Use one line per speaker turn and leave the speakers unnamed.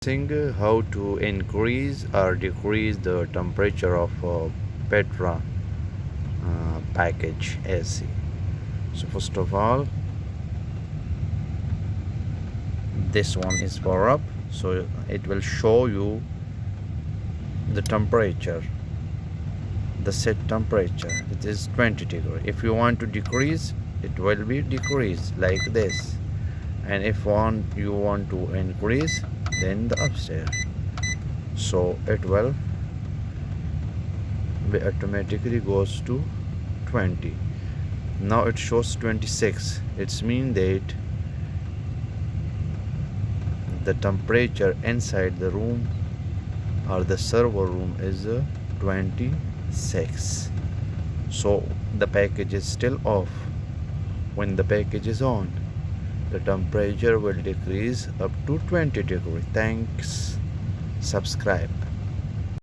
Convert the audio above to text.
How to increase or decrease the temperature of Petra package AC. So first of all, this one is power up, so it will show you the temperature, the set temperature. It is 20 degree. If you want to decrease, it will be decreased like this, and if you want to increase, then the upstairs, so it will be automatically goes to 20. Now it shows 26. It's mean that the temperature inside the room or the server room is 26. So the package is still off. When the package is on, the temperature will decrease up to 20 degrees. Thanks. Subscribe.